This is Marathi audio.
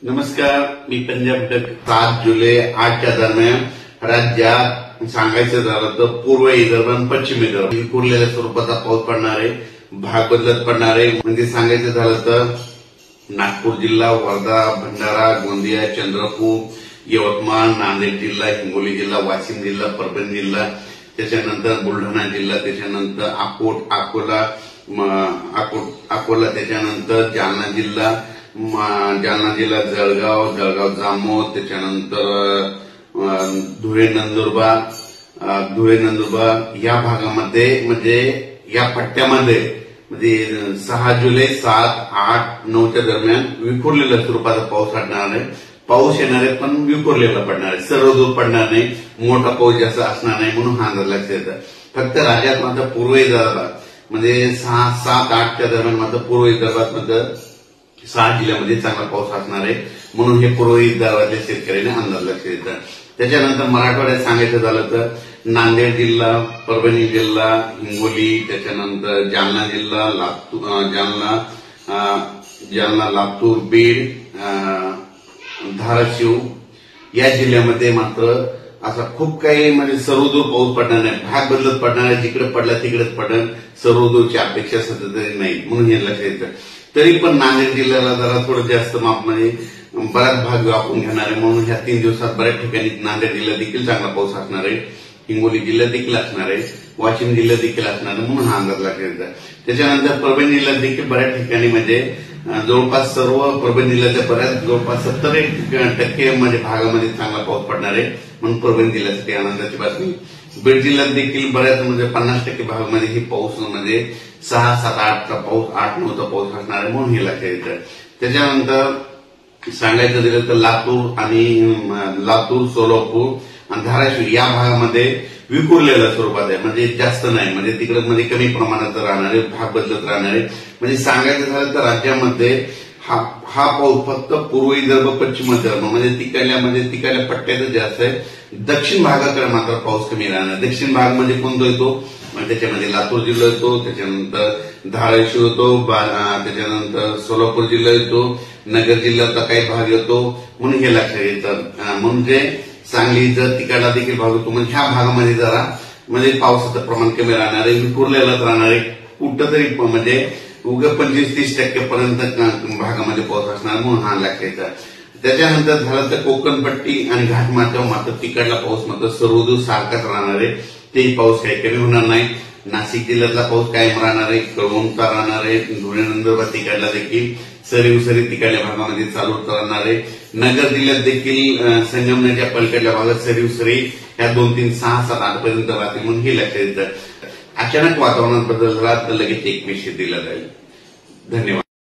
नमस्कार, मी पंजाब डक. 7 जुलै 8च्या दरम्यान राज्यात सांगायचं झालं तर पूर्व विदर्भ आणि पश्चिम विदर्भ विखुरलेल्या स्वरूपाचा पाऊस पडणार आहे. भाग बदलत पडणार आहे. म्हणजे सांगायचं झालं तर नागपूर जिल्हा, वर्धा, भंडारा, गोंदिया, चंद्रपूर, यवतमाळ, नांदेड जिल्हा, हिंगोली जिल्हा, वाशिम जिल्हा, परभणी जिल्हा, त्याच्यानंतर बुलढाणा जिल्हा, त्याच्यानंतर अकोला, त्याच्यानंतर जालना जिल्हा, जळगाव जामोद, त्याच्यानंतर धुळे नंदुरबार या भागामध्ये म्हणजे या पट्ट्यामध्ये म्हणजे 6 जुलै 7, 8, 9च्या दरम्यान विखुरलेल्या स्वरूपाचा पाऊस पडणार आहे. पाऊस येणार आहे पण विखुरलेला पडणार आहे. सर्वदूर पडणार नाही, मोठा पाऊस जास्त असणार नाही म्हणून हा अंदाज लक्षात येतं. फक्त राज्यात मात्र पूर्व विदर्भात म्हणजे 6, 7, 8च्या दरम्यान मात्र पूर्व विदर्भात मात्र 6 जिल्ह्यामध्ये चांगला पाऊस असणार आहे म्हणून हे पूर्व विदर्भातल्या शेतकऱ्यांनी अंदाज लक्षात येतं. त्याच्यानंतर मराठवाड्यात सांगायचं झालं तर नांदेड जिल्हा, परभणी जिल्हा, हिंगोली, त्याच्यानंतर जालना जिल्हा, लातूर, बीड, धाराशिव या जिल्ह्यामध्ये मात्र असा खूप काही म्हणजे सर्वदूर पाऊस पडणार नाही. भाग बदलत पडणार आहे. जिकडे पडला तिकडेच पडेल. सर्वदूरची अपेक्षा सध्या तरी नाही म्हणून हे लक्षात येतं. तरी पण नांदेड जिल्ह्याला जरा थोडं जास्त मापमध्ये बराच भाग व्यापून घेणार आहे म्हणून ह्या 3 दिवसात बऱ्याच ठिकाणी नांदेड जिल्ह्यात देखील चांगला पाऊस असणार आहे. हिंगोली जिल्ह्यात देखील असणार आहे. वाशिम जिल्ह्यात देखील असणार आहे म्हणून हा अंदाज लक्षात येतो. त्याच्यानंतर परभणी जिल्ह्यात देखील बऱ्याच ठिकाणी म्हणजे जवळपास सर्व परभणी जिल्ह्याच्या जवळपास 70% म्हणजे भागामध्ये चांगला पाऊस पडणार आहे म्हणून परभणी जिल्ह्यासाठी आनंदाची बातमी. बीड जिल्ह्यात देखील बऱ्याच म्हणजे 50% भागामध्ये ही पाऊस म्हणजे 6, 7, 8चा पाऊस, 8, 9चा पाऊस असणार आहे म्हणून हे लक्षात येतं. त्याच्यानंतर सांगायचं झालं तर लातूर, सोलापूर आणि धाराशिव या भागामध्ये विखुरलेल्या स्वरूपात आहे. म्हणजे जास्त नाही, म्हणजे तिकडे म्हणजे कमी प्रमाणात राहणार आहे, भाग बदलत राहणार आहे. म्हणजे सांगायचं झालं तर राज्यामध्ये हा पाऊस फक्त पूर्व विदर्भ, पश्चिम विदर्भ म्हणजे तिकडल्या पट्ट्यातच जास्त आहे. दक्षिण भागाकडे मात्र पाऊस कमी राहणार. दक्षिण भाग म्हणजे कोणता येतो, त्याच्यामध्ये लातूर जिल्हा येतो, त्याच्यानंतर धाराशिव येतो, त्याच्यानंतर सोलापूर जिल्हा येतो, नगर जिल्ह्याचा काही भाग येतो म्हणून हे लक्षात येतं. म्हणजे सांगलीचं तिकडला देखील भाग होतो. म्हणजे ह्या भागामध्ये जरा म्हणजे पावसाचं प्रमाण कमी राहणार आहे, विखुरलेलंच राहणार आहे. कुठंतरी म्हणजे उगा 25-30% पर्यंत भागामध्ये पाऊस असणार म्हणून हा लक्षात येतं. त्याच्यानंतर झालं तर कोकणपट्टी आणि घाटमाथ्यावर मात्र तिकडला पाऊस मात्र सर्वदूर सारखाच राहणार आहे. तेही पाऊस काही कमी होणार नाही. नाशिक जिल्ह्यातला पाऊस कायम राहणार आहे, कळवणचा राहणार आहे. धुळे नंदुरबार तिकडला देखील सरी तिकडल्या भागामध्ये चालू राहणार आहे. नगर जिल्ह्यात देखील संगमनेरच्या पलीकडल्या भागात सरी या 2, 3, 6, 7, 8 पर्यंत राहतील म्हणून हे लक्षात येतं. अचानक वातावरणात बदल झाला तर लगेच एक विषय दिला जाईल. धन्यवाद.